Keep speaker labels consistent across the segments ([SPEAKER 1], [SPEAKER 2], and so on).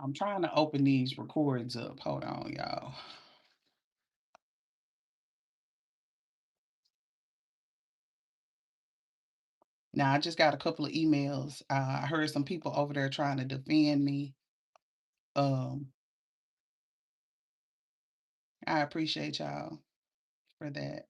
[SPEAKER 1] I'm trying to open these records up. Hold on, y'all. Now I just got a couple of emails. I heard some people over there trying to defend me. Um, I appreciate y'all for that.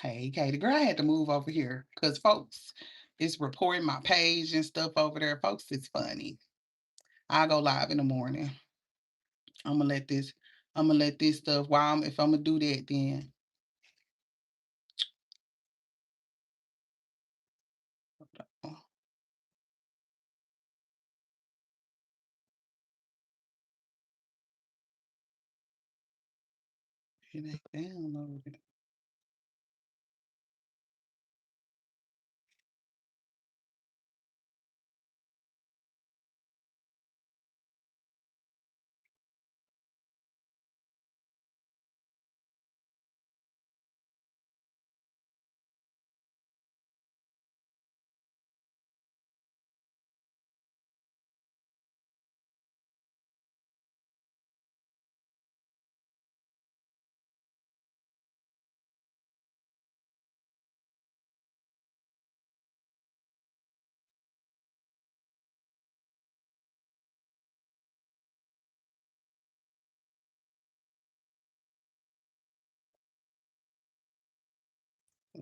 [SPEAKER 1] Hey, Katie, girl, I had to move over here because folks is reporting my page and stuff over there. Folks, it's funny. I go live in the morning. I'm gonna let this. I'm gonna let this stuff. While I'm, if I'm gonna do that, then oh, it ain't downloaded.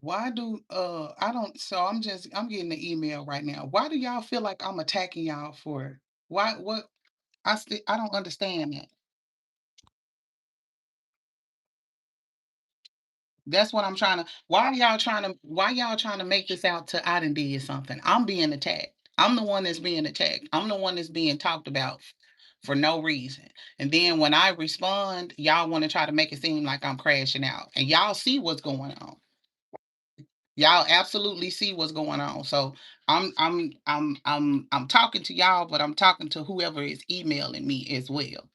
[SPEAKER 1] Why do I don't so I'm getting the email right now. Why do y'all feel like I'm attacking y'all for why what I don't understand that. That's what I'm trying to why y'all trying to make this out to I done did something. I'm being attacked. I'm the one that's being attacked. I'm the one that's being talked about for no reason. And then when I respond, y'all want to try to make it seem like I'm crashing out. And y'all see what's going on. Y'all absolutely see what's going on. So I'm talking to y'all, but I'm talking to whoever is emailing me as well.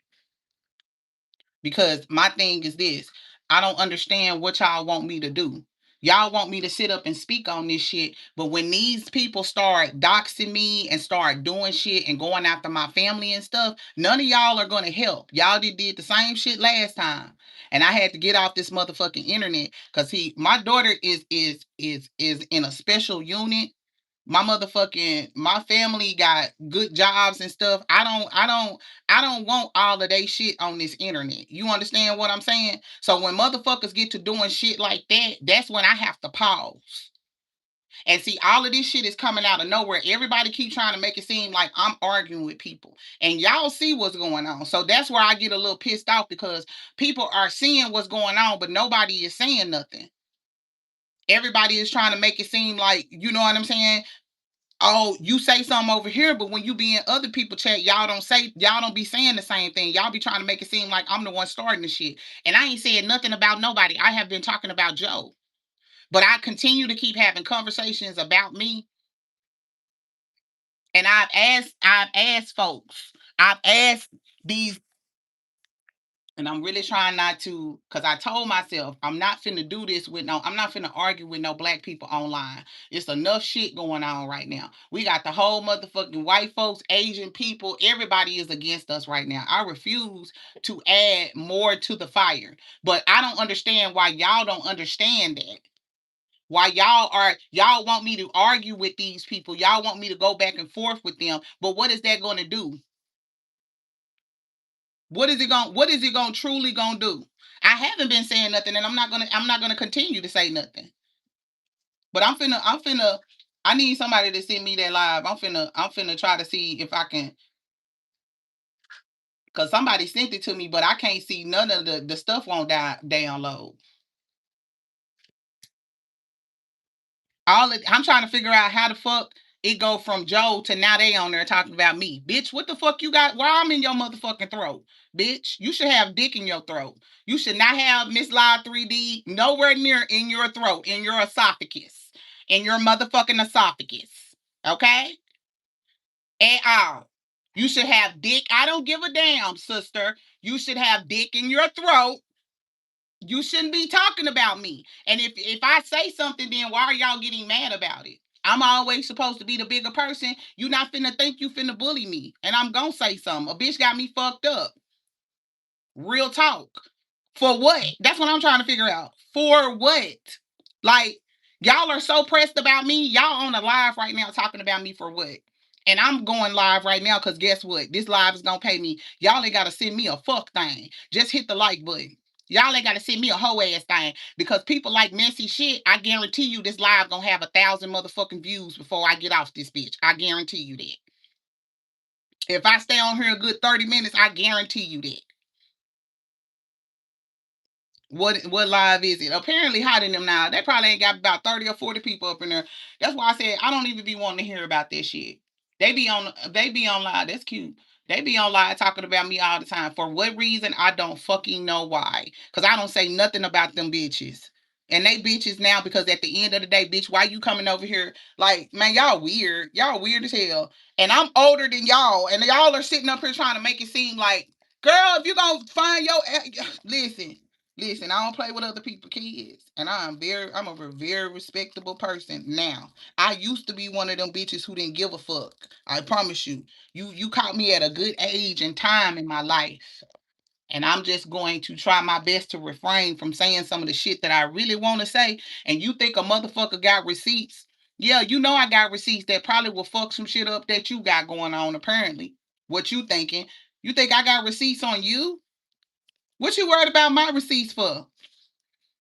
[SPEAKER 1] Because my thing is this, I don't understand what y'all want me to do. Y'all want me to sit up and speak on this shit, but when these people start doxing me and start doing shit and going after my family and stuff, none of y'all are gonna help. Y'all did the same shit last time, and I had to get off this motherfucking internet because my daughter is in a special unit. My family got good jobs and stuff. I don't want all of they shit on this internet. You understand what I'm saying? So when motherfuckers get to doing shit like that, that's when I have to pause. And see, all of this shit is coming out of nowhere. Everybody keep trying to make it seem like I'm arguing with people. And y'all see what's going on. So that's where I get a little pissed off because people are seeing what's going on, but nobody is saying nothing. Everybody is trying to make it seem like, you know what I'm saying? Oh, you say something over here, but when you be in other people chat, y'all don't be saying the same thing. Y'all be trying to make it seem like I'm the one starting the shit. And I ain't saying nothing about nobody. I have been talking about Joe. But I continue to keep having conversations about me. And I've asked folks, I've asked these. And I'm really trying not to, because I told myself I'm not finna do this with I'm not finna argue with no black people online. It's enough shit going on right now. We got the whole motherfucking white folks, Asian people, everybody is against us right now. I refuse to add more to the fire. But I don't understand why y'all don't understand that. Why y'all want me to argue with these people. Y'all want me to go back and forth with them. But what is that gonna do? What is it going truly going to do? I haven't been saying nothing and I'm not going to continue to say nothing. But I'm finna I need somebody to send me that live. I'm finna try to see if I can, cuz somebody sent it to me but I can't see none of the stuff won't download. I'm trying to figure out how the fuck it go from Joe to now they on there talking about me. Bitch, what the fuck you got? Why I'm in your motherfucking throat? Bitch, you should have dick in your throat. You should not have Miss Live 3D nowhere near in your throat, in your esophagus, in your motherfucking esophagus. Okay? At all. You should have dick. I don't give a damn, sister. You should have dick in your throat. You shouldn't be talking about me. And if I say something, then why are y'all getting mad about it? I'm always supposed to be the bigger person. You not finna think you finna bully me. And I'm gonna say something. A bitch got me fucked up. Real talk. For what? That's what I'm trying to figure out. For what? Like, y'all are so pressed about me. Y'all on a live right now talking about me for what? And I'm going live right now because guess what? This live is gonna pay me. Y'all ain't gotta send me a fuck thing. Just hit the like button. Y'all ain't gotta send me a whole ass thing. Because people like messy shit, I guarantee you this live gonna have 1,000 motherfucking views before I get off this bitch. I guarantee you that. If I stay on here a good 30 minutes, I guarantee you that. What live is it? Apparently hot in them now. They probably ain't got about 30 or 40 people up in there. That's why I said I don't even be wanting to hear about that shit. They be on live. That's cute. They be on live talking about me all the time. For what reason? I don't fucking know why. Cause I don't say nothing about them bitches. And they bitches now because at the end of the day, bitch, why you coming over here? Like, man, y'all weird. Y'all weird as hell. And I'm older than y'all. And y'all are sitting up here trying to make it seem like, girl, if you gonna find your listen. Listen, I don't play with other people's kids, and I'm a very respectable person now. I used to be one of them bitches who didn't give a fuck. I promise you. You caught me at a good age and time in my life, and I'm just going to try my best to refrain from saying some of the shit that I really want to say. And you think a motherfucker got receipts? Yeah, you know I got receipts that probably will fuck some shit up that you got going on. Apparently, what you thinking? You think I got receipts on you? What you worried about my receipts for?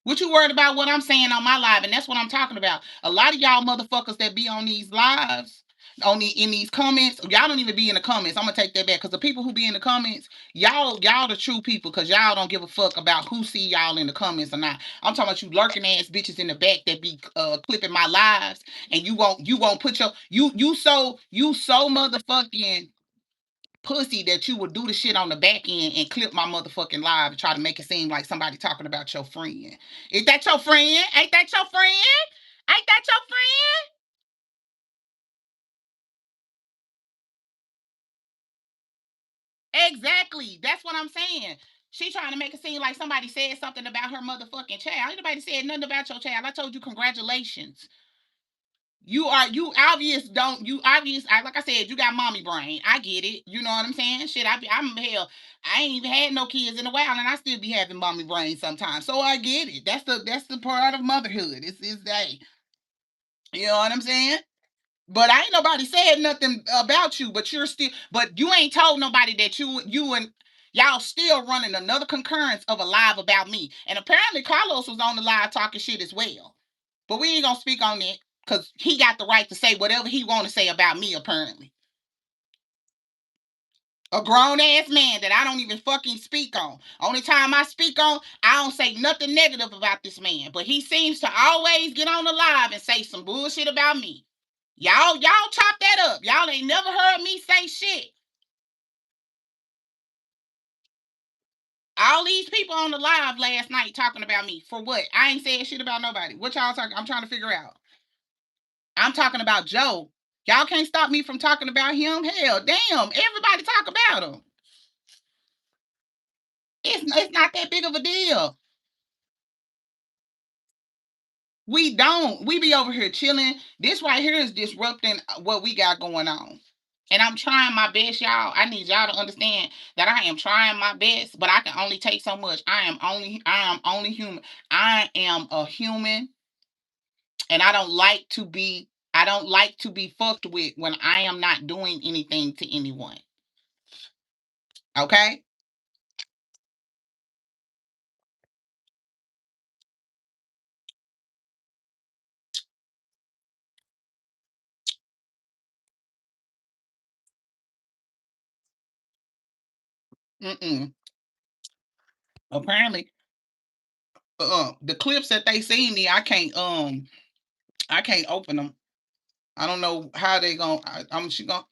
[SPEAKER 1] What you worried about what I'm saying on my live? And that's what I'm talking about. A lot of y'all motherfuckers that be on these lives, in these comments, y'all don't even be in the comments. I'm gonna take that back because the people who be in the comments, y'all the true people because y'all don't give a fuck about who see y'all in the comments or not. I'm talking about you lurking ass bitches in the back that be clipping my lives, and you won't put your you so motherfucking pussy that you would do the shit on the back end and clip my motherfucking live and try to make it seem like somebody talking about your friend. Is that your friend? Ain't that your friend? Ain't that your friend? Exactly. That's what I'm saying. She trying to make it seem like somebody said something about her motherfucking child. Ain't nobody said nothing about your child. I told you congratulations. Like I said, you got mommy brain. I get it. You know what I'm saying? Shit, I'm hell. I ain't even had no kids in a while, and I still be having mommy brain sometimes. So I get it. That's the part of motherhood. It's that. You know what I'm saying? But I ain't nobody said nothing about you. But you ain't told nobody that you and y'all still running another concurrence of a live about me. And apparently Carlos was on the live talking shit as well. But we ain't gonna speak on that because he got the right to say whatever he want to say about me, apparently. A grown ass man that I don't even fucking speak on. Only time I speak on, I don't say nothing negative about this man. But he seems to always get on the live and say some bullshit about me. Y'all chop that up. Y'all ain't never heard me say shit. All these people on the live last night talking about me. For what? I ain't saying shit about nobody. What y'all talking? I'm trying to figure out. I'm talking about Joe. Y'all can't stop me from talking about him. Hell, damn, everybody talk about him. It's not that big of a deal. We don't. We be over here chilling. This right here is disrupting what we got going on. And I'm trying my best, y'all. I need y'all to understand that I am trying my best, but I can only take so much. I am only human. I am a human, and I don't like to be fucked with when I am not doing anything to anyone. Okay? Mm-mm. Apparently, the clips that they seen me, I can't open them. I don't know how they going I'm she going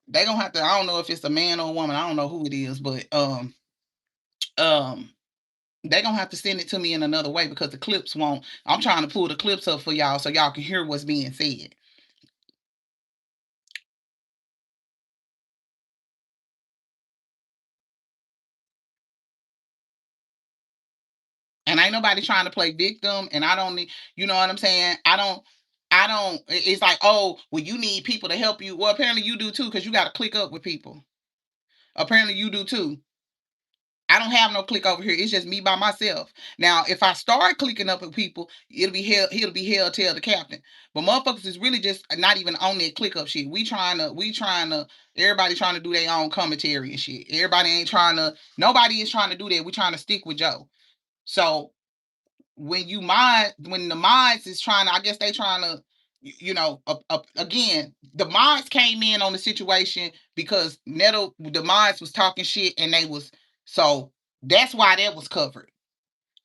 [SPEAKER 1] they gonna have to. I don't know if it's a man or a woman. I don't know who it is, but um they gonna have to send it to me in another way because the clips won't. I'm trying to pull the clips up for y'all so y'all can hear what's being said. ain't nobody trying to play victim, and I don't need, you know what I'm saying? I don't, it's like, oh, well, you need people to help you. Well, apparently you do too, because you got to click up with people. Apparently you do too. I don't have no click over here. It's just me by myself. Now, if I start clicking up with people, it'll be hell. He'll be hell tell the captain. But motherfuckers is really just not even on that click up shit. We trying to. Everybody trying to do their own commentary and shit. Everybody ain't trying to. Nobody is trying to do that. We trying to stick with Joe. So when the mods is trying to, I guess they trying to, again, the mods came in on the situation because the mods was talking shit, and they was, so that's why that was covered.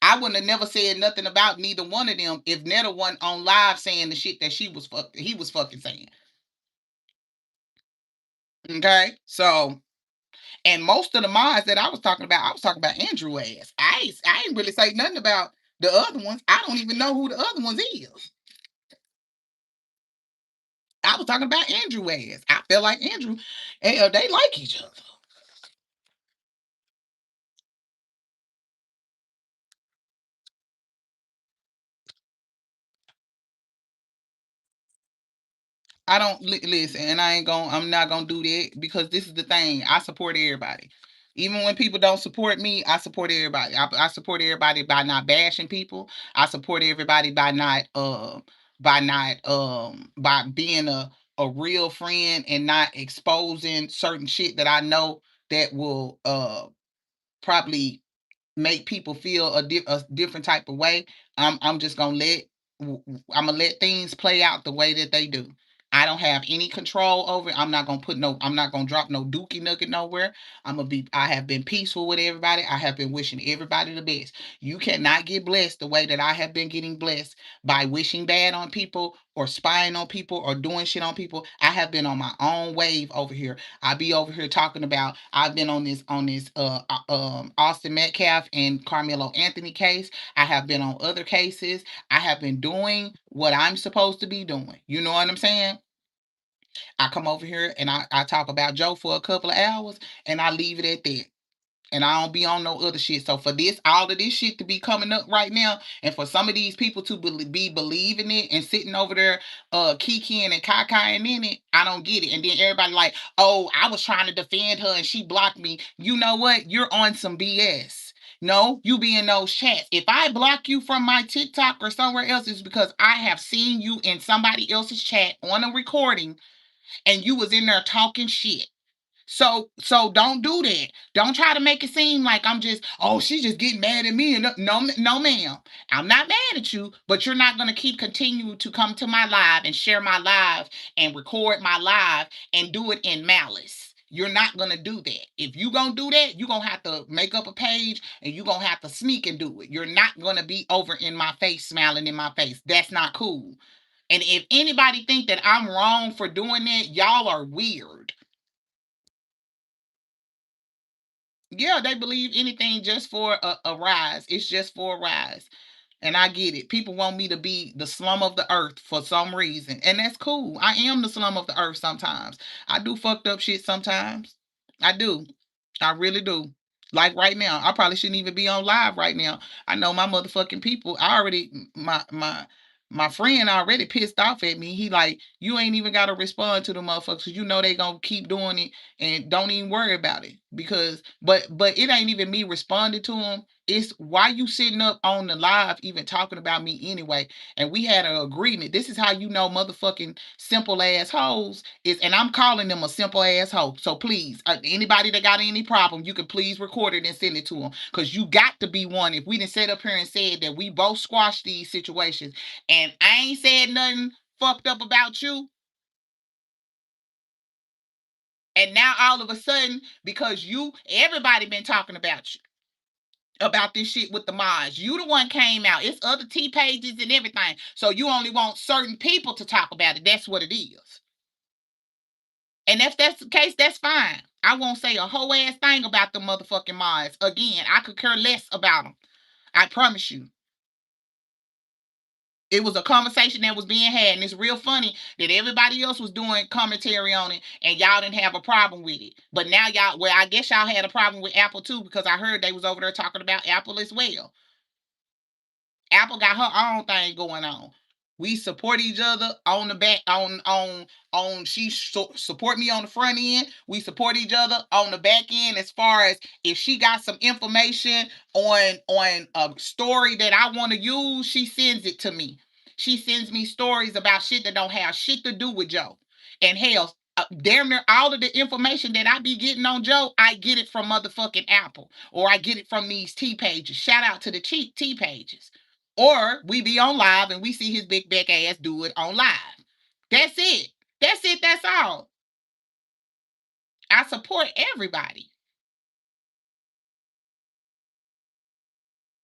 [SPEAKER 1] I wouldn't have never said nothing about neither one of them if Netta wasn't on live saying the shit that he was fucking saying. Okay, so, and most of the mods that I was talking about Andrew ass. I ain't really say nothing about the other ones. I don't even know who the other ones is. I was talking about Andrew ass. I feel like Andrew, they like each other. I don't listen, and I'm not gonna do that, because this is the thing. I support everybody. Even when people don't support me, I support everybody. I support everybody by not bashing people. I support everybody by being a real friend and not exposing certain shit that I know that will probably make people feel a different type of way. I'm just gonna I'm gonna let things play out the way that they do. I don't have any control over it. I'm not gonna drop no dookie nugget nowhere. I have been peaceful with everybody. I have been wishing everybody the best. You cannot get blessed the way that I have been getting blessed by wishing bad on people or spying on people or doing shit on people. I have been on my own wave over here. I be over here talking about, I've been on this Austin Metcalf and Carmelo Anthony case. I have been on other cases. I have been doing what I'm supposed to be doing. You know what I'm saying? I come over here and I talk about Joe for a couple of hours, and I leave it at that, and I don't be on no other shit. So for all of this shit to be coming up right now, and for some of these people to be believing it and sitting over there kikiing and kakaing in it, I don't get it. And then everybody like, oh, I was trying to defend her and she blocked me. You know what? You're on some BS. No, you be in those chats. If I block you from my TikTok or somewhere else, it's because I have seen you in somebody else's chat on a recording, and you was in there talking shit. So don't do that. Don't try to make it seem like I'm just, oh, she's just getting mad at me. And no, ma'am. I'm not mad at you, but you're not gonna keep continuing to come to my live and share my live and record my live and do it in malice. You're not gonna do that. If you gonna do that, you're gonna have to make up a page and you're gonna have to sneak and do it. You're not gonna be over in my face, smiling in my face. That's not cool. And if anybody think that I'm wrong for doing that, y'all are weird. Yeah, they believe anything just for a rise. It's just for a rise. And I get it. People want me to be the slum of the earth for some reason. And that's cool. I am the slum of the earth sometimes. I do fucked up shit sometimes. I do. I really do. Like right now, I probably shouldn't even be on live right now. I know my motherfucking people. My friend already pissed off at me. He like, you ain't even gotta respond to the motherfuckers. You know they gonna keep doing it, and don't even worry about it. Because but it ain't even me responding to him. It's why you sitting up on the live even talking about me anyway. And we had an agreement. This is how you know motherfucking simple assholes is, and I'm calling them a simple asshole. So please, anybody that got any problem, you can please record it and send it to them. Because you got to be one. If we didn't sit up here and said that we both squashed these situations, and I ain't said nothing fucked up about you, and now all of a sudden, because everybody been talking about this shit with the mods. You the one came out. It's other T pages and everything. So you only want certain people to talk about it. That's what it is. And if that's the case, that's fine. I won't say a whole ass thing about the motherfucking mods. Again, I could care less about them. I promise you. It was a conversation that was being had, and it's real funny that everybody else was doing commentary on it, and y'all didn't have a problem with it. But now y'all, well, I guess y'all had a problem with Apple too, because I heard they was over there talking about Apple as well. Apple got her own thing going on. We support each other on the back on support me on the front end. We support each other on the back end as far as if she got some information on a story that I want to use, she sends it to me. She sends me stories about shit that don't have shit to do with Joe. And hell, damn near all of the information that I be getting on Joe, I get it from motherfucking Apple, or I get it from these T pages. Shout out to the T pages. Or we be on live and we see his big back ass do it on live. That's it. That's it. That's all. I support everybody.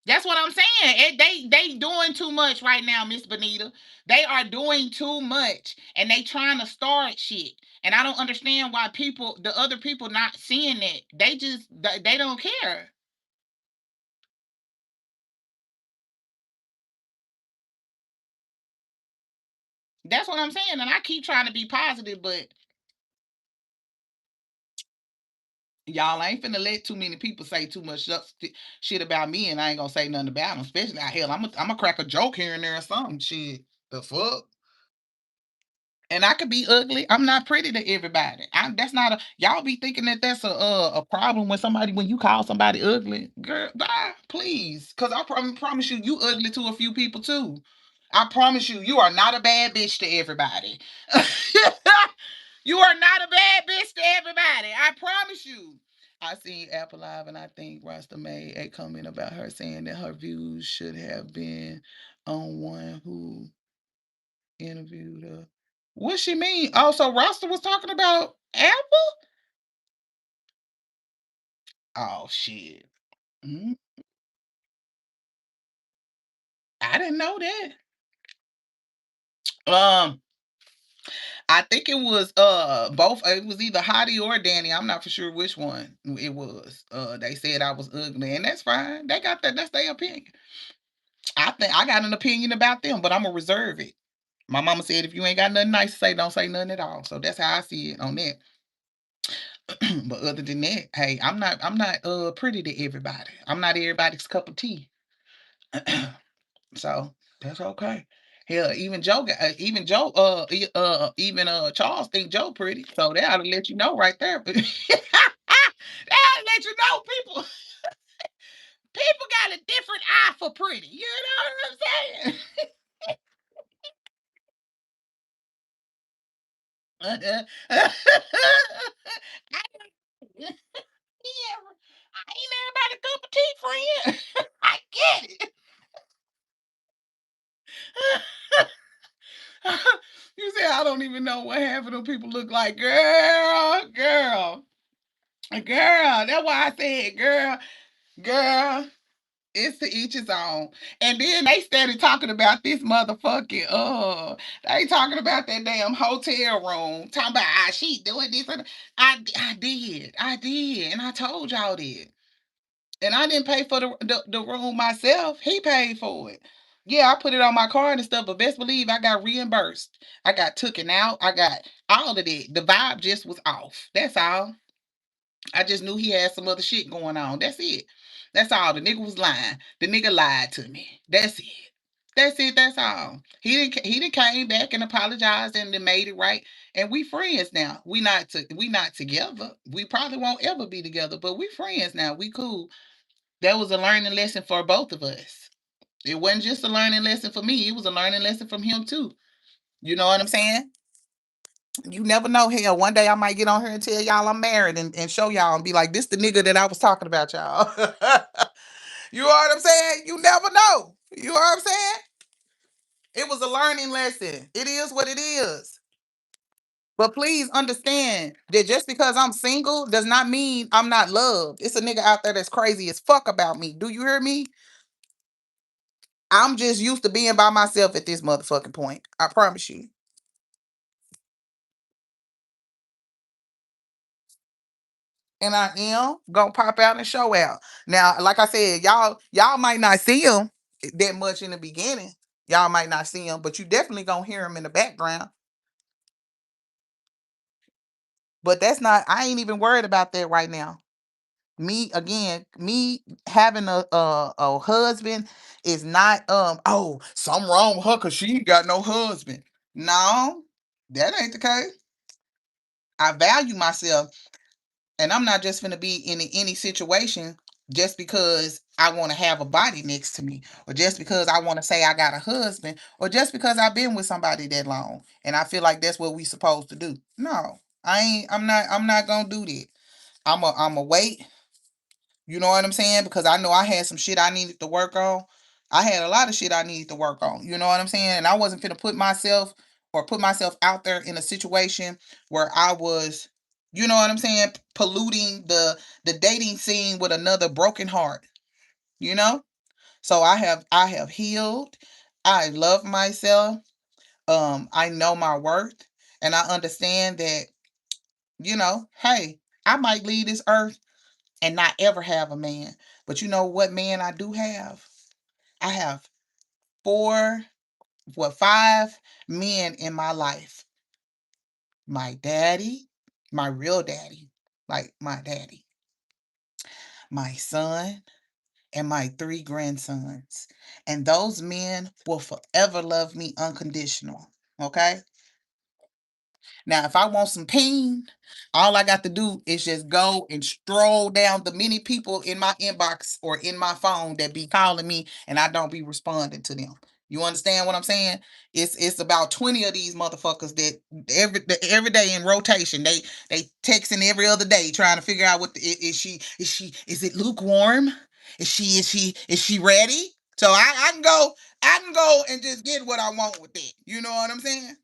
[SPEAKER 1] That's what I'm saying. They doing too much right now, Miss Benita. They are doing too much, and they trying to start shit. And I don't understand why the other people, not seeing it. They don't care. That's what I'm saying. And I keep trying to be positive, but y'all ain't finna let too many people say too much shit about me, and I ain't gonna say nothing about them. Especially hell, I'm a crack a joke here and there or something. Shit, the fuck. And I could be ugly. I'm not pretty to everybody. That's not a y'all be thinking that that's a problem when you call somebody ugly. Girl, bye, please, cause promise you, you ugly to a few people too. I promise you, you are not a bad bitch to everybody. You are not a bad bitch to everybody. I promise you. I seen Apple Live and I think Rasta made a comment about her saying that her views should have been on one who interviewed her. What she mean? Oh, so Rasta was talking about Apple? Oh shit. Mhm. I didn't know that. Um, I think it was both. It was either Hottie or Danny. I'm not for sure which one it was. They said I was ugly, and that's fine. They got that. That's their opinion. I think I got an opinion about them, but I'm gonna reserve it. My mama said if you ain't got nothing nice to say, don't say nothing at all. So that's how I see it on that. But other than that, hey, I'm not pretty to everybody. I'm not everybody's cup of tea. So that's okay. Hell, even Joe, even Charles think Joe pretty. So that ought to let you know right there. That ought to let you know people got a different eye for pretty. You know what I'm saying? I Yeah, I ain't everybody cup of tea, friend. I get it. You say I don't even know what half of them people look like. Girl. That's why I said, girl. It's to each his own. And then they started talking about this motherfucking they talking about that damn hotel room. Talking about she doing this. I did. And I told y'all that. And I didn't pay for the room myself. He paid for it. Yeah, I put it on my card and stuff, but best believe I got reimbursed. I got taken out. I got all of that. The vibe just was off. That's all. I just knew he had some other shit going on. That's it. That's all. The nigga was lying. The nigga lied to me. That's it. That's it. That's all. He didn't came back and apologized and then made it right. And we friends now. We not together. We probably won't ever be together, but we friends now. We cool. That was a learning lesson for both of us. It wasn't just a learning lesson for me. It was a learning lesson from him too. You know what I'm saying? You never know. Hell, one day I might get on here and tell y'all I'm married and show y'all and be like, this the nigga that I was talking about, y'all. You know what I'm saying? You never know. You know what I'm saying? It was a learning lesson. It is what it is. But please understand that just because I'm single does not mean I'm not loved. It's a nigga out there that's crazy as fuck about me. Do you hear me? I'm just used to being by myself at this motherfucking point. I promise you. And I am gonna pop out and show out. Now, like I said, y'all might not see him that much in the beginning. Y'all might not see him, but you definitely gonna hear him in the background. But that's not. I ain't even worried about that right now. Me again, me having a husband is not oh, something wrong with her because she ain't got no husband. No, that ain't the case. I value myself, and I'm not just gonna be in any situation just because I want to have a body next to me, or just because I want to say I got a husband, or just because I've been with somebody that long and I feel like that's what we supposed to do. No, I ain't. I'm not gonna do that. I'm a wait. You know what I'm saying? Because I know I had some shit I needed to work on. I had a lot of shit I needed to work on. You know what I'm saying? And I wasn't finna put myself out there in a situation where I was, you know what I'm saying, polluting the dating scene with another broken heart. You know? So I have healed. I love myself. I know my worth. And I understand that, hey, I might leave this earth and not ever have a man. But you know what man I do have? I have four, five men in my life. My daddy, my real daddy, like my daddy, my son, and my three grandsons. And those men will forever love me unconditional. Okay? Now, if I want some ping, all I got to do is just go and stroll down the many people in my inbox or in my phone that be calling me and I don't be responding to them. You understand what I'm saying? It's about 20 of these motherfuckers that every day in rotation. They texting every other day trying to figure out is it lukewarm? Is she ready? So I can go and just get what I want with it. You know what I'm saying?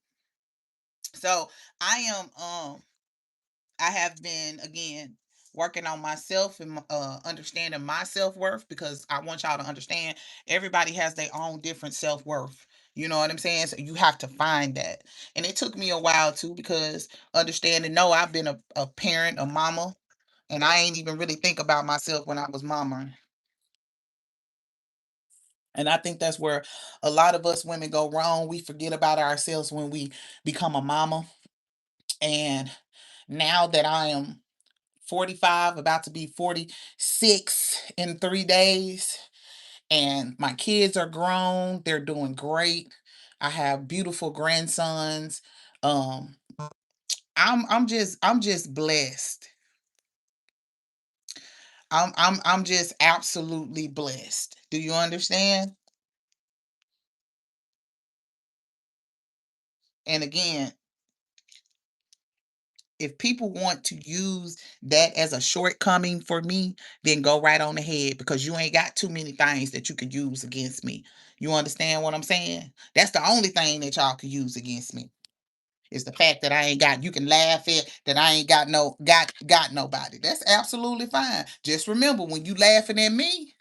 [SPEAKER 1] So I am I have been again working on myself and understanding my self-worth, because I want y'all to understand everybody has their own different self-worth. You know what I'm saying? So you have to find that. And it took me a while too, because understanding, no, I've been a parent, a mama, and I ain't even really think about myself when I was mama. And I think that's where a lot of us women go wrong. We forget about ourselves when we become a mama. And now that I am 45, about to be 46 in 3 days, and my kids are grown. They're doing great. I have beautiful grandsons. Um, I'm just blessed. I'm just absolutely blessed. Do you understand? And again, if people want to use that as a shortcoming for me, then go right on ahead, because you ain't got too many things that you could use against me. You understand what I'm saying? That's the only thing that y'all could use against me. Is the fact that I ain't got, you can laugh at that I ain't got got nobody. That's absolutely fine. Just remember, when you laughing at me,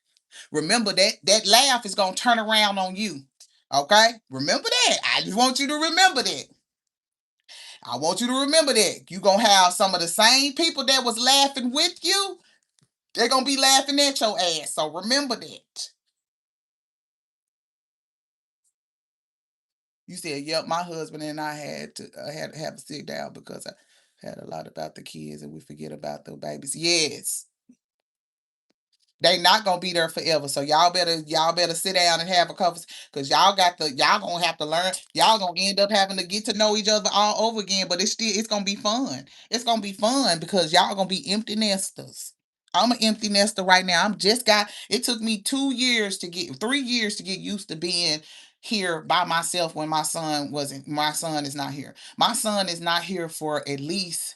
[SPEAKER 1] remember that laugh is gonna turn around on you. Okay? Remember that. I just want you to remember that. I want you to remember that. You gonna have some of the same people that was laughing with you. They're gonna be laughing at your ass. So remember that. You said, "Yep, my husband and I had to have a sit down because I had a lot about the kids and we forget about the babies." Yes, they not gonna be there forever. So y'all better sit down and have a conversation, because y'all gonna have to learn. Y'all gonna end up having to get to know each other all over again. But it's gonna be fun. It's gonna be fun because y'all gonna be empty nesters. I'm an empty nester right now. It took me 2 years to get 3 years to get used to being here by myself when my son is not here. My son is not here for at least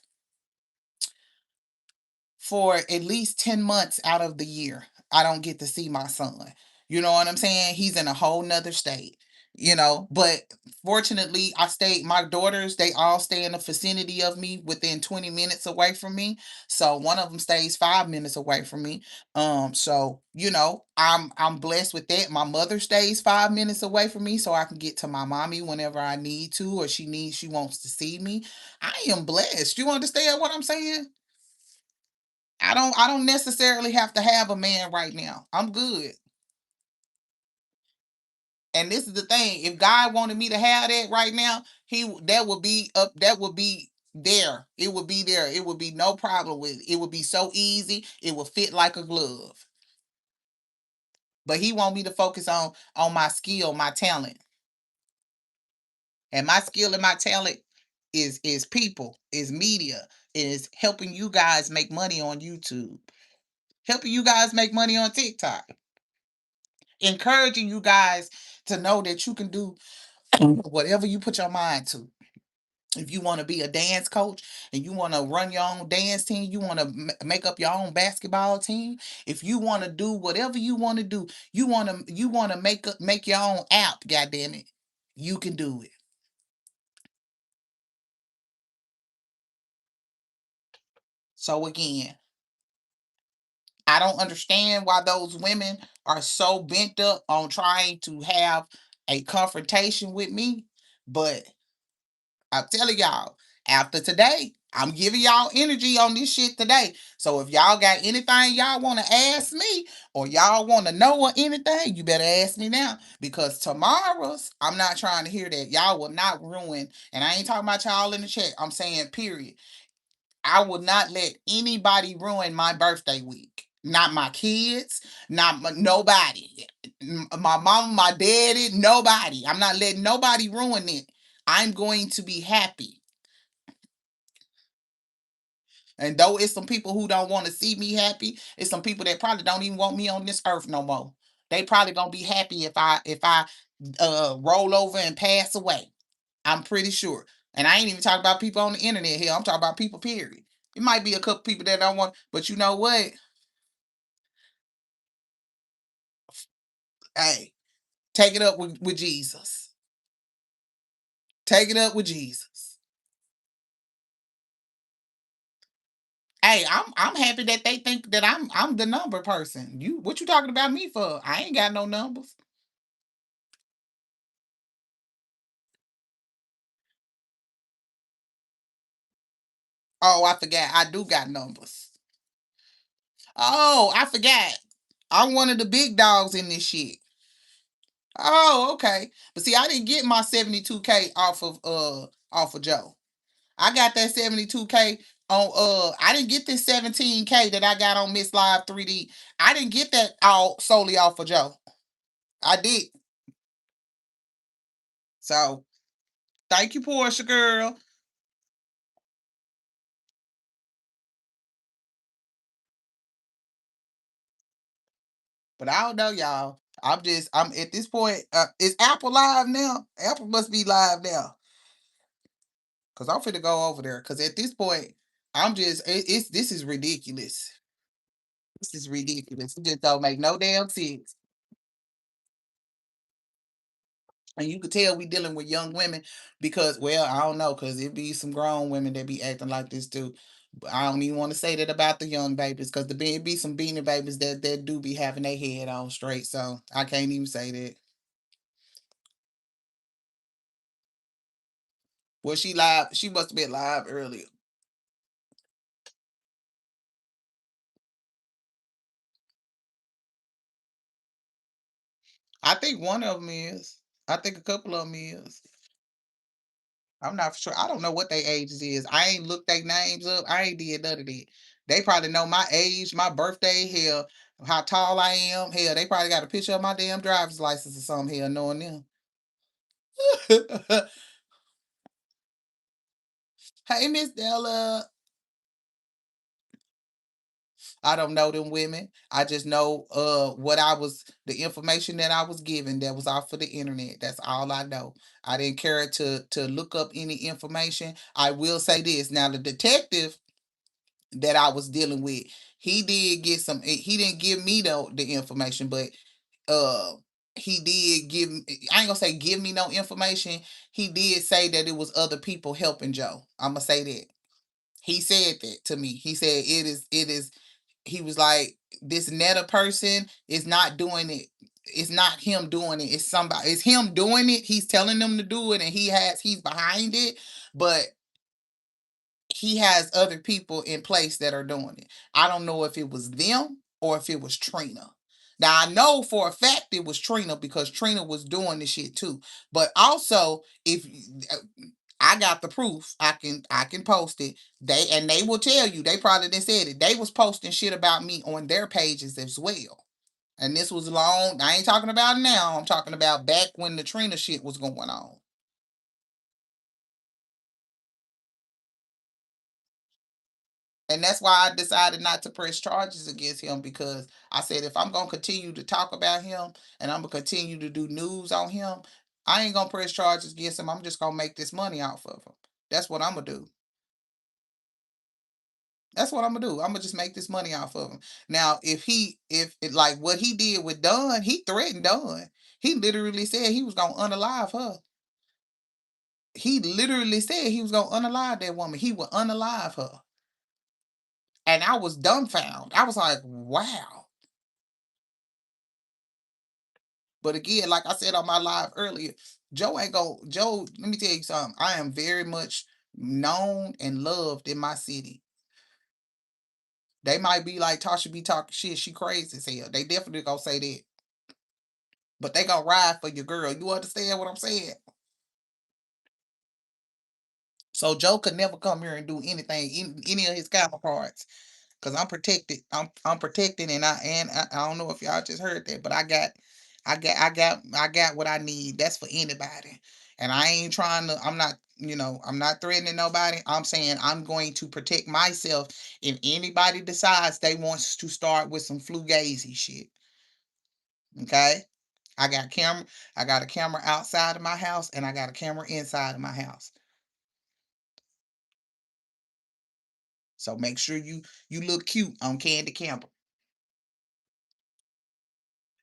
[SPEAKER 1] 10 months out of the year. I don't get to see my son. You know what I'm saying? He's in a whole nother state, but fortunately my daughters, they all stay in the vicinity of me within 20 minutes away from me. So one of them stays 5 minutes away from me. So, I'm blessed with that. My mother stays 5 minutes away from me, so I can get to my mommy whenever I need to, or she wants to see me. I am blessed. You understand what I'm saying? I don't necessarily have to have a man right now. I'm good. And this is the thing. If God wanted me to have that right now, that would be up. That would be there. It would be there. It would be no problem with it. It would be so easy. It would fit like a glove. But he want me to focus on my skill, my talent. And my skill and my talent is people, is media, is helping you guys make money on YouTube, helping you guys make money on TikTok, encouraging you guys to know that you can do whatever you put your mind to. If you want to be a dance coach and you want to run your own dance team, you want to make up your own basketball team. If you want to do whatever you want to do, you want to make your own app. God damn it, you can do it. So again, I don't understand why those women are so bent up on trying to have a confrontation with me, but I'm telling y'all, after today, I'm giving y'all energy on this shit today. So if y'all got anything y'all want to ask me or y'all want to know or anything, you better ask me now because tomorrow's, I'm not trying to hear that. Y'all will not ruin, and I ain't talking about y'all in the chat. I'm saying, period. I will not let anybody ruin my birthday week. Not my kids, nobody. My mama, my daddy, nobody. I'm not letting nobody ruin it. I'm going to be happy. And though it's some people who don't want to see me happy, it's some people that probably don't even want me on this earth no more. They probably gonna be happy if I roll over and pass away. I'm pretty sure. And I ain't even talking about people on the internet here. I'm talking about people, period. It might be a couple people that don't want, but you know what? Hey, take it up with Jesus. Take it up with Jesus. Hey, I'm happy that they think that I'm the number person. You what you talking about me for? I ain't got no numbers. Oh, I forgot. I do got numbers. Oh, I forgot. I'm one of the big dogs in this shit. Oh, okay. But see, I didn't get my 72K off of Joe. I got that 72K on I didn't get this 17K that I got on Miss Live 3D. I didn't get that all solely off of Joe. I did. So thank you, Portia girl. But I don't know, y'all. I'm at this point. Is Apple live now? Apple must be live now. Cause I'm finna go over there. Cause at this point, it's this is ridiculous. This is ridiculous. It just don't make no damn sense. And you could tell we dealing with young women because, well, I don't know, because it be some grown women that be acting like this too. But I don't even want to say that about the young babies because it be some beanie babies that do be having their head on straight. So I can't even say that. Well, she live. She must have been live earlier. I think one of them is. I think a couple of them is. I'm not sure. I don't know what their ages is. I ain't looked their names up. I ain't did none of that. They probably know my age, my birthday, hell, how tall I am. Hell, they probably got a picture of my damn driver's license or something here, knowing them. Hey, Miss Della. I don't know them women. I just know what I was the information that I was given that was off of the internet. That's all I know. I didn't care to look up any information. I will say this. Now the detective that I was dealing with, he did get some he didn't give me the information, but uh he did give I ain't gonna say give me no information. He did say that it was other people helping Joe. I'm gonna say that. He said that to me. He said it is he was like this Netta person is not doing it. It's not him doing it. It's somebody. It's him doing it. He's telling them to do it, and he's behind it. But he has other people in place that are doing it. I don't know if it was them or if it was Trina. Now I know for a fact it was Trina because Trina was doing the shit too. But also, if I got the proof. I can post it. They will tell you. They probably did said it. They was posting shit about me on their pages as well. And this was long. I ain't talking about now. I'm talking about back when the Trina shit was going on. And that's why I decided not to press charges against him, because I said if I'm gonna continue to talk about him and I'm gonna continue to do news on him, I ain't gonna press charges against him. I'm just gonna make this money off of him. That's what I'm gonna do. That's what I'm gonna do. I'm gonna just make this money off of him. Now, if it, like what he did with Dunn, he threatened Dunn. He literally said he was gonna unalive her. He literally said he was gonna unalive that woman. He would unalive her. And I was dumbfounded. I was like, wow. But again, like I said on my live earlier, Joe ain't go. Joe, let me tell you something. I am very much known and loved in my city. They might be like Tasha be talking shit. She crazy as hell. They definitely gonna say that. But they gonna ride for your girl. You understand what I'm saying? So Joe could never come here and do anything, any of his counterparts. Cause I'm protected. I'm protected, and I don't know if y'all just heard that, but I got what I need. That's for anybody. And I ain't trying to, I'm not threatening nobody. I'm saying I'm going to protect myself if anybody decides they wants to start with some flugazy shit. Okay? I got camera, I got a camera outside of my house and I got a camera inside of my house. So make sure you look cute on Candy Camper.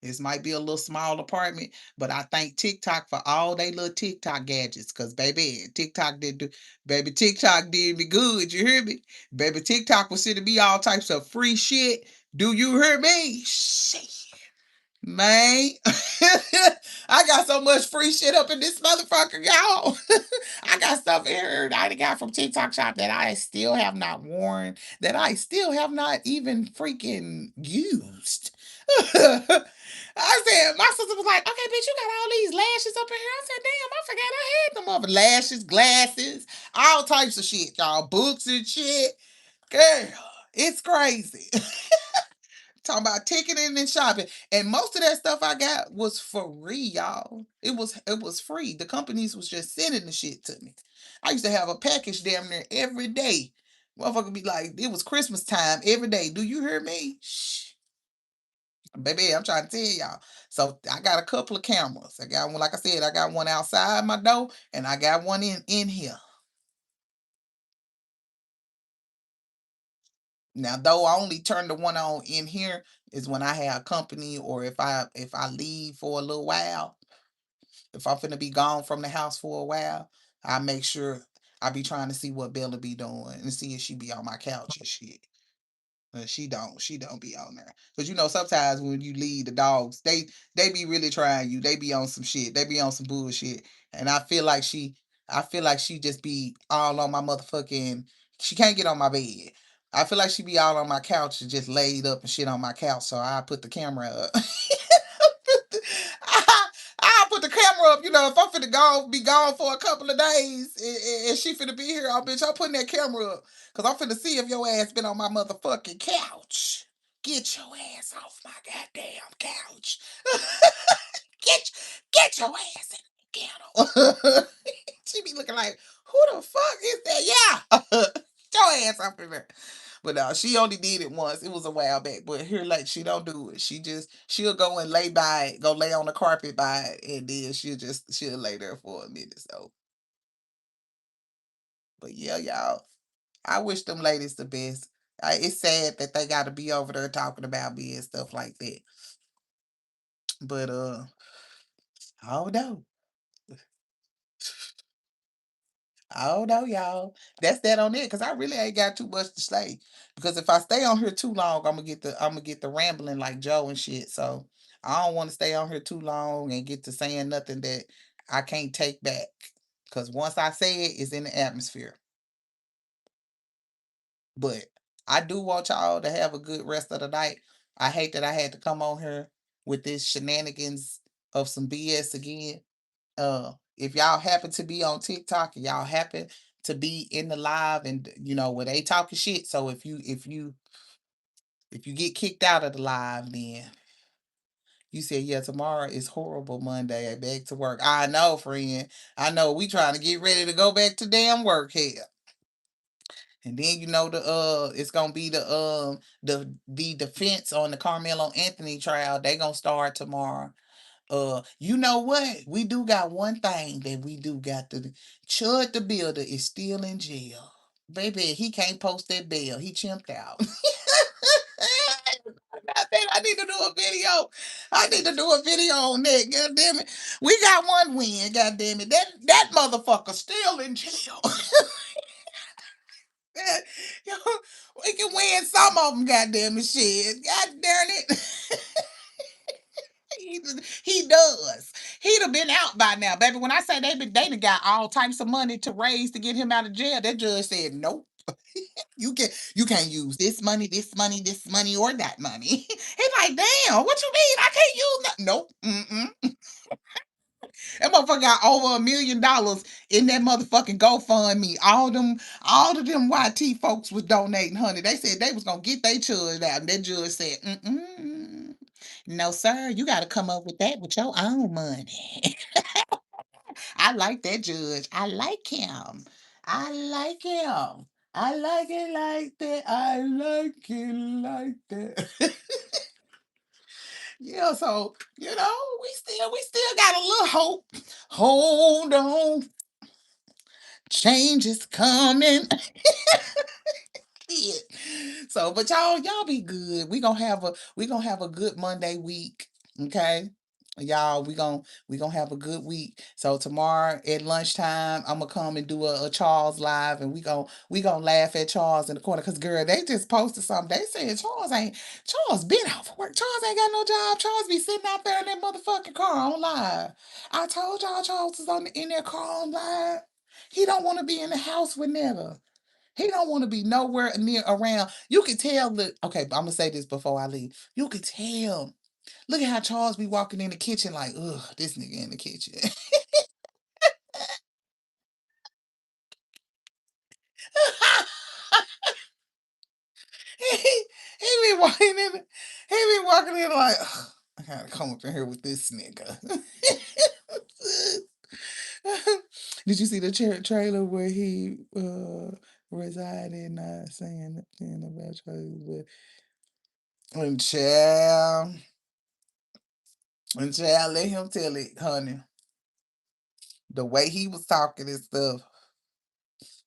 [SPEAKER 1] This might be a little small apartment, but I thank TikTok for all they little TikTok gadgets. Cause baby, TikTok did me good. You hear me? Baby, TikTok was sending me all types of free shit. Do you hear me? Shit. Man, I got so much free shit up in this motherfucker, y'all. I got stuff here that I got from TikTok shop that I still have not worn, that I still have not even freaking used. I said, my sister was like, okay, bitch, you got all these lashes up in here. I said, damn, I forgot I had them other lashes, glasses, all types of shit, y'all. Books and shit. Girl, it's crazy. Talking about ticketing and shopping. And most of that stuff I got was for free, y'all. It was free. The companies was just sending the shit to me. I used to have a package damn near every day. Motherfucker be like, it was Christmas time every day. Do you hear me? Shh. Baby, I'm trying to tell y'all. So I got a couple of cameras. I got one, like I said, I got one outside my door and I got one in here. Now, though I only turn the one on in here is when I have company or if I leave for a little while. If I'm finna be gone from the house for a while, I make sure I be trying to see what Bella be doing and see if she be on my couch and shit. She don't be on there. Cause sometimes when you leave the dogs, they be really trying you. They be on some shit. They be on some bullshit. And I feel like she just be all on my motherfucking. She can't get on my bed. I feel like she be all on my couch and just laid up and shit on my couch. So I put the camera up. I put the camera up. If I'm finna be gone for a couple of days and she finna be here, bitch, I'm putting that camera up. Cause I'm finna see if your ass been on my motherfucking couch. Get your ass off my goddamn couch. get get your ass in the kennel. She be looking like, who the fuck is that? Yeah. Get your ass off of there. But she only did it once. It was a while back. But here, like, she don't do it. She'll go and lay by it, go lay on the carpet by it, and then she'll lay there for a minute. So, but yeah, y'all. I wish them ladies the best. It's sad that they got to be over there talking about me and stuff like that. But I don't know. I don't know, y'all. That's that on it. Cause I really ain't got too much to say. Because if I stay on here too long, I'm gonna get the rambling like Joe and shit. So I don't want to stay on here too long and get to saying nothing that I can't take back. Cause once I say it, it's in the atmosphere. But I do want y'all to have a good rest of the night. I hate that I had to come on here with this shenanigans of some BS again. If y'all happen to be on TikTok and y'all happen to be in the live and where they talking shit. So if you get kicked out of the live, then you said, yeah, tomorrow is horrible Monday. Back to work. I know, friend. I know we trying to get ready to go back to damn work here. And then it's gonna be the defense on the Carmelo Anthony trial. They gonna start tomorrow. You know what? We do got one thing that we do got to do. Chud the Builder is still in jail. Baby, he can't post that bail. He chimped out. I need to do a video. I need to do a video on that. God damn it. We got one win. God damn it. That motherfucker still in jail. Yo, we can win some of them. God damn it, shit. God damn it. He, he does. He'd have been out by now, baby. When I say they done got all types of money to raise to get him out of jail, that judge said nope. You can't use this money, or that money. He's like, damn, what you mean? I can't use that. Nope. Mm-mm. That motherfucker got over $1 million in that motherfucking GoFundMe. All of them YT folks was donating, honey. They said they was gonna get their judge out, and that judge said, mm-mm. No, sir, you got to come up with that with your own money. I like that judge. I like him. I like him. I like it like that. I like it like that. Yeah, so we still got a little hope. Hold on, change is coming. Shit. So, but y'all be good. We gonna have a good Monday week. Okay. Y'all, we gonna have a good week. So tomorrow at lunchtime, I'm gonna come and do a Charles live, and we gonna laugh at Charles in the corner. Cause girl, they just posted something. They said Charles been out for work. Charles ain't got no job. Charles be sitting out there in that motherfucking car on live. I told y'all Charles is in their car on live. He don't want to be in the house with Netta. He don't want to be nowhere near around. You can tell okay, I'm gonna say this before I leave. You can tell. Look at how Charles be walking in the kitchen like, ugh, this nigga in the kitchen. he be walking in. He be walking in like, ugh, I gotta come up in here with this nigga. Did you see the trailer where he resided? Not saying nothing about Charlie, but and child, let him tell it, honey. The way he was talking and stuff,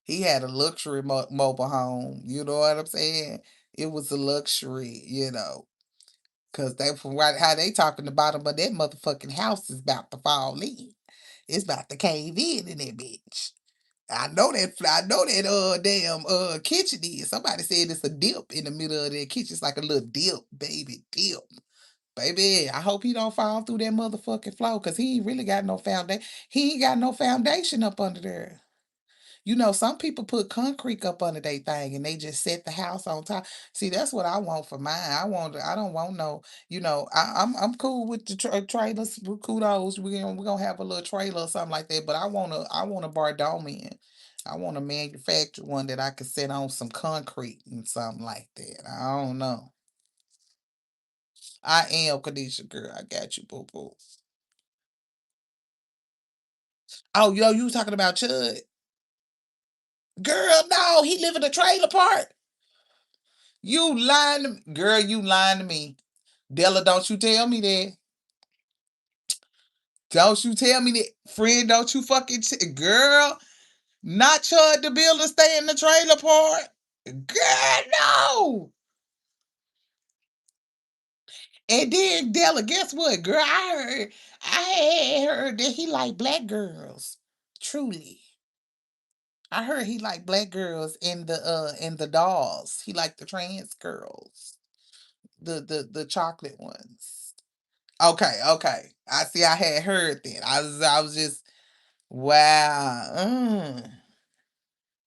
[SPEAKER 1] he had a luxury mobile home. You know what I'm saying? It was a luxury. Cause they from how they talking about him, but that motherfucking house is about to fall in. It's about to cave in that bitch. I know that. I know that. Damn. Kitchen is. Somebody said it's a dip in the middle of that kitchen. It's like a little dip, baby, dip. Baby, I hope he don't fall through that motherfucking floor because he ain't really got no foundation. He ain't got no foundation up under there. Some people put concrete up under their thing and they just set the house on top. See, that's what I want for mine. I don't want no, I'm cool with the trailers. Kudos. We're gonna have a little trailer or something like that. But I want a Bardonian. I want a manufactured one that I could set on some concrete and something like that. I don't know. I am Kadisha girl. I got you, boo boo. Oh, you was talking about Chud. Girl, no, he live in a trailer park. You lying to me. Girl, you lying to me. Della, don't you tell me that. Don't you tell me that. Friend, don't you fucking girl. Not Chud the Builder stay in the trailer park. Girl, no. And then Della, guess what? Girl, I had heard that he like black girls. Truly. I heard he like black girls and the dolls. He like the trans girls. The chocolate ones. Okay, okay. I see I had heard that. I was just wow.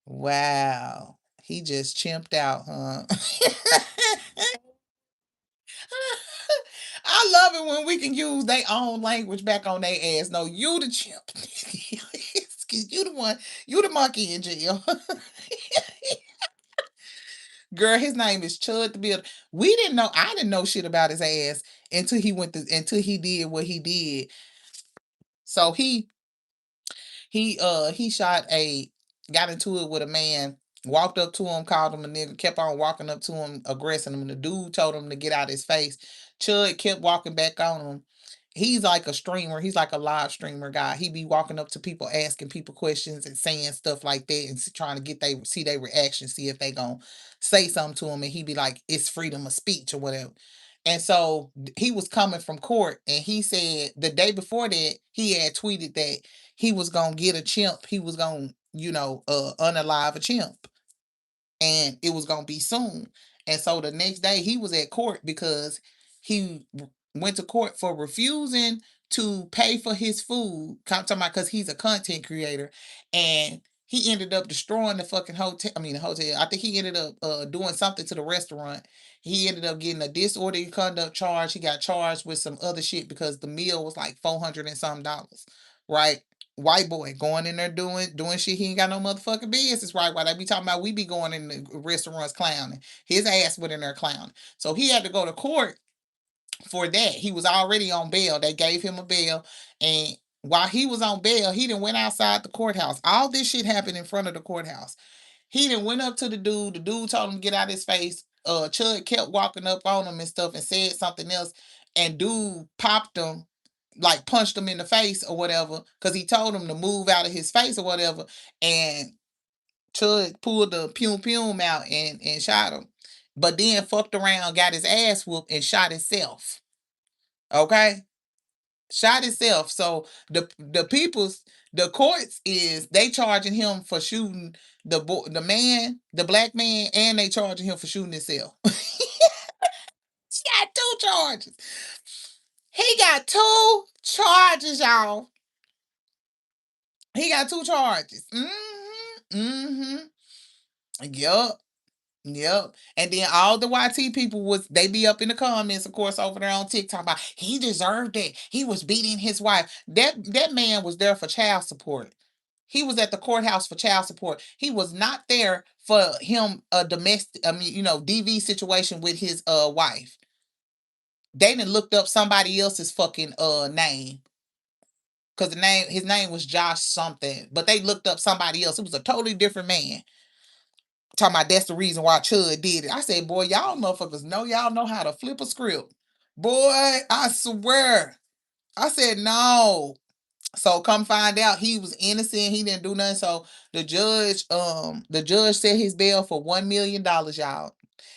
[SPEAKER 1] Wow. He just chimped out, huh? I love it when we can use their own language back on their ass. No, you the chimp. You the one, you the monkey in jail. Girl, his name is Chud the Builder. We didn't know, I didn't know shit about his ass until he did what he did. So he shot a got into it with a man, walked up to him, called him a nigga, kept on walking up to him, aggressing him. And the dude told him to get out his face. Chud kept walking back on him. He's like a streamer. He's like a live streamer guy. He be walking up to people, asking people questions and saying stuff like that, and trying to get they see their reaction, see if they gonna say something to him. And he be like, "It's freedom of speech or whatever." And so he was coming from court, and he said the day before that he had tweeted that he was gonna get a chimp. He was gonna, unalive a chimp, and it was gonna be soon. And so the next day he was at court because went to court for refusing to pay for his food. I'm talking about because he's a content creator, and he ended up destroying the fucking hotel. I mean, the hotel. I think he ended up doing something to the restaurant. He ended up getting a disorderly conduct charge. He got charged with some other shit because the meal was like $400 and some dollars, right? White boy going in there doing shit he ain't got no motherfucking business, right? Why they be talking about we be going in the restaurants clowning. His ass went in there clowning. So he had to go to court for that. He was already on bail. They gave him a bail. And while he was on bail, he done went outside the courthouse. All this shit happened in front of the courthouse. He then went up to the dude. The dude told him to get out his face. Chud kept walking up on him and stuff and said something else. And dude popped him, like punched him in the face or whatever, because he told him to move out of his face or whatever. And Chud pulled the pum pum out and shot him. But then fucked around, got his ass whooped, and shot himself. Okay? Shot himself. So the courts is they charging him for shooting the black man, and they charging him for shooting himself. He got two charges. He got two charges, y'all. He got two charges. Mm-hmm. Mm-hmm. Yup. Yep. And then all the YT people they be up in the comments, of course, over there on TikTok about he deserved it. He was beating his wife. That man was there for child support. He was at the courthouse for child support. He was not there for him a domestic, DV situation with his wife. They done looked up somebody else's fucking name. Because his name was Josh something, but they looked up somebody else. It was a totally different man. Talking about that's the reason why Chud did it. I said, boy, y'all motherfuckers y'all know how to flip a script. Boy, I swear. I said, no. So come find out he was innocent. He didn't do nothing. So the judge set his bail for $1 million, y'all.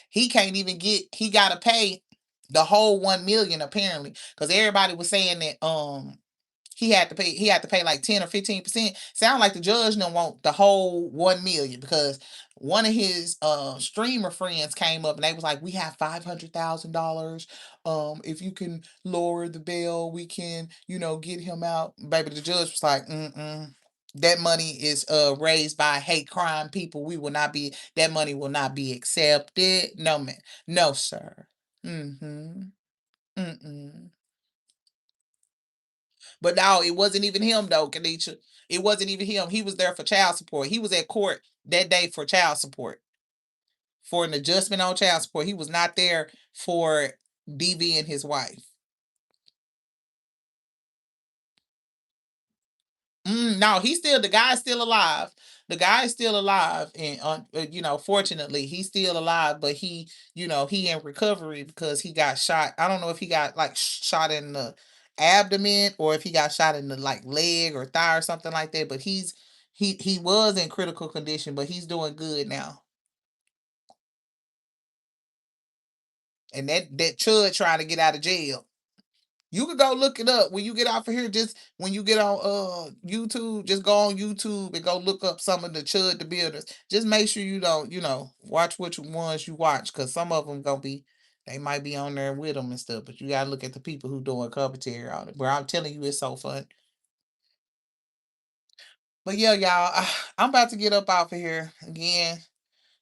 [SPEAKER 1] He can't even he gotta pay the whole 1 million apparently. Because everybody was saying that he had to pay like 10 or 15%. Sound like the judge don't want the whole 1 million because one of his streamer friends came up and they was like, we have $500,000. If you can lower the bail, we can, get him out. Baby, the judge was like, that money is raised by hate crime people. That money will not be accepted. No, man. No, sir. Mm-hmm. Mm-mm. But no, it wasn't even him though, Kanisha. It wasn't even him. He was there for child support. He was at court that day for child support, for an adjustment on child support. He was not there for DV and his wife. No, the guy's still alive. The guy is still alive, and fortunately, he's still alive. But he in recovery because he got shot. I don't know if he got like shot in the abdomen or if he got shot in the like leg or thigh or something like that. But he was in critical condition, but he's doing good now. And that Chud trying to get out of jail. You can go look it up when you get off of here. Just when you get on YouTube, just go on YouTube and go look up some of the Chud the Builders. Just make sure you don't, watch which ones you watch, because some of them they might be on there with them and stuff. But you gotta look at the people who doing commentary on it. But I'm telling you, it's so fun. But yeah, y'all, I'm about to get up off of here again.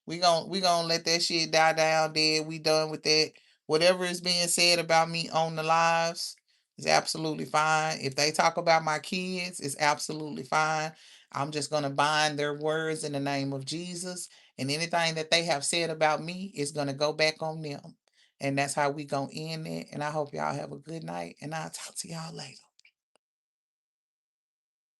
[SPEAKER 1] We gonna let that shit die down dead. We done with that. Whatever is being said about me on the lives, It's absolutely fine. If they talk about my kids, it's absolutely fine. I'm just going to bind their words in the name of Jesus. And anything that they have said about me is going to go back on them. And that's how we going to end it. And I hope y'all have a good night. And I'll talk to y'all later.